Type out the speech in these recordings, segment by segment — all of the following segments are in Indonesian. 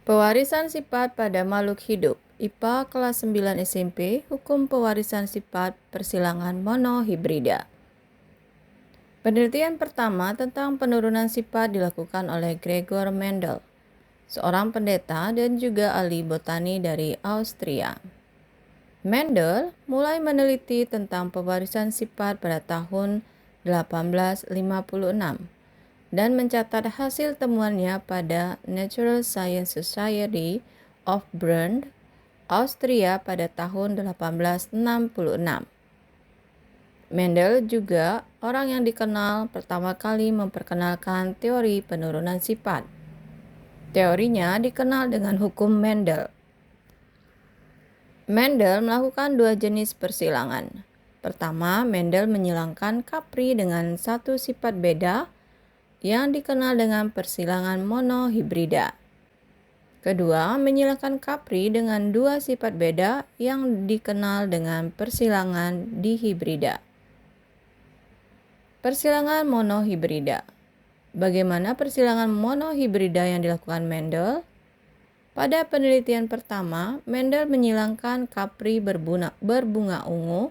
Pewarisan sifat pada makhluk hidup. IPA kelas 9 SMP, Hukum Pewarisan Sifat Persilangan Monohibrida. Penelitian pertama tentang penurunan sifat dilakukan oleh Gregor Mendel, seorang pendeta dan juga ahli botani dari Austria. Mendel mulai meneliti tentang pewarisan sifat pada tahun 1856 dan mencatat hasil temuannya pada Natural Science Society of Bern, Austria pada tahun 1866. Mendel juga orang yang dikenal pertama kali memperkenalkan teori penurunan sifat. Teorinya dikenal dengan hukum Mendel. Mendel melakukan dua jenis persilangan. Pertama, Mendel menyilangkan Capri dengan satu sifat beda yang dikenal dengan persilangan monohibrida. Kedua, menyilangkan Capri dengan dua sifat beda yang dikenal dengan persilangan dihibrida. Persilangan monohibrida. Bagaimana persilangan monohibrida yang dilakukan Mendel? Pada penelitian pertama, Mendel menyilangkan Capri berbunga ungu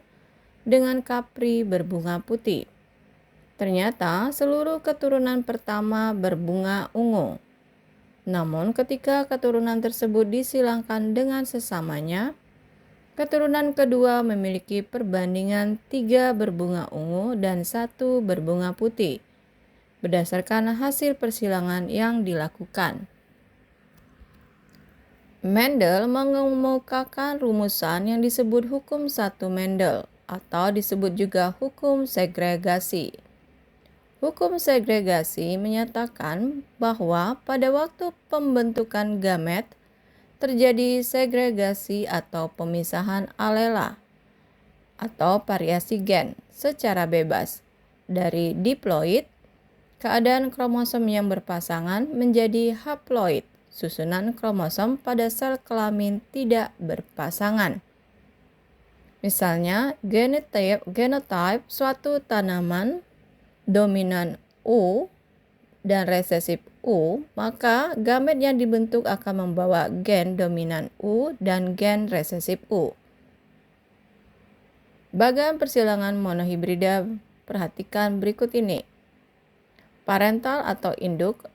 dengan Capri berbunga putih. Ternyata seluruh keturunan pertama berbunga ungu. Namun ketika keturunan tersebut disilangkan dengan sesamanya, keturunan kedua memiliki perbandingan 3 berbunga ungu dan 1 berbunga putih, berdasarkan hasil persilangan yang dilakukan. Mendel mengemukakan rumusan yang disebut hukum satu Mendel, atau disebut juga hukum segregasi. Hukum segregasi menyatakan bahwa pada waktu pembentukan gamet, terjadi segregasi atau pemisahan alela atau variasi gen secara bebas dari diploid, keadaan kromosom yang berpasangan, menjadi haploid, susunan kromosom pada sel kelamin tidak berpasangan. Misalnya, genotype suatu tanaman dominan U dan resesif U, maka gamet yang dibentuk akan membawa gen dominan U dan gen resesif U. Bagian persilangan monohibrida, perhatikan berikut ini. Parental atau induk,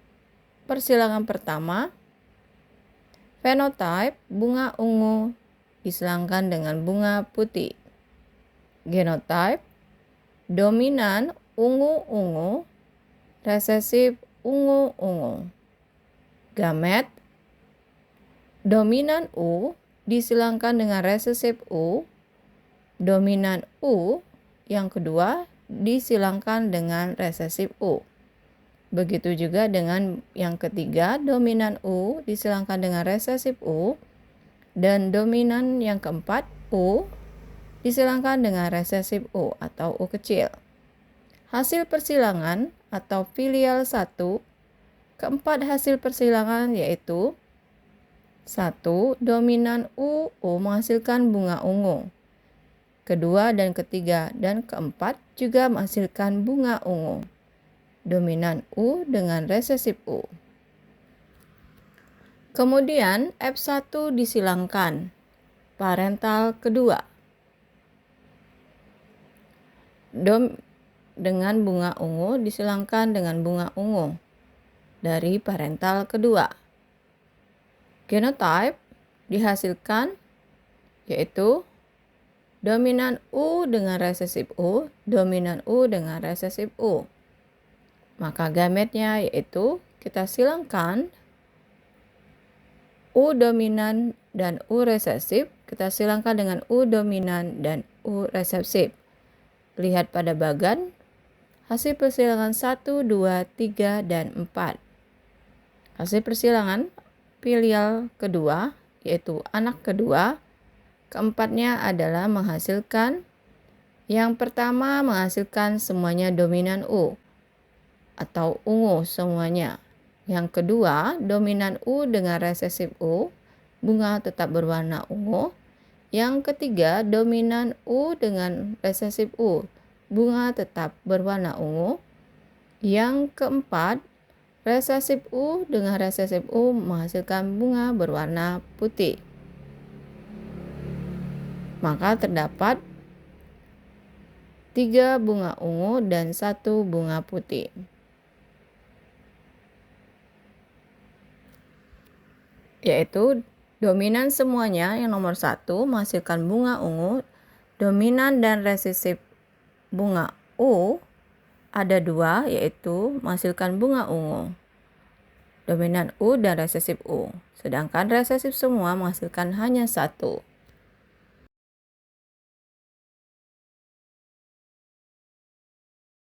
persilangan pertama, fenotype bunga ungu disilangkan dengan bunga putih. Genotype dominan ungu-ungu, resesif ungu-ungu. Gamet dominan U disilangkan dengan resesif U, dominan U yang kedua disilangkan dengan resesif U. Begitu juga dengan yang ketiga, dominan U disilangkan dengan resesif U, dan dominan yang keempat U disilangkan dengan resesif U atau U kecil. Hasil persilangan atau filial 1, keempat hasil persilangan yaitu 1. Dominan U menghasilkan bunga ungu. Kedua dan ketiga dan keempat juga menghasilkan bunga ungu. Dominan U dengan resesif U. Kemudian F1 disilangkan. Parental kedua. Dengan bunga ungu disilangkan dengan bunga ungu dari parental kedua. Genotype dihasilkan yaitu dominan U dengan resesif U, dominan U dengan resesif U. Maka gametnya yaitu kita silangkan U dominan dan U resesif, kita silangkan dengan U dominan dan U resesif. Lihat pada bagan hasil persilangan 1, 2, 3, dan 4. Hasil persilangan filial kedua, yaitu anak kedua, keempatnya adalah menghasilkan, yang pertama menghasilkan semuanya dominan U, atau ungu semuanya. Yang kedua, dominan U dengan resesif U, bunga tetap berwarna ungu. Yang ketiga, dominan U dengan resesif U, bunga tetap berwarna ungu. Yang keempat, Resesif U dengan resesif U menghasilkan bunga berwarna putih. Maka terdapat 3 bunga ungu dan 1 bunga putih. Yaitu dominan semuanya yang nomor 1 menghasilkan bunga ungu. Dominan dan resesif bunga U ada 2, yaitu menghasilkan bunga ungu. Dominan U dan resesif U. Sedangkan resesif semua menghasilkan hanya 1.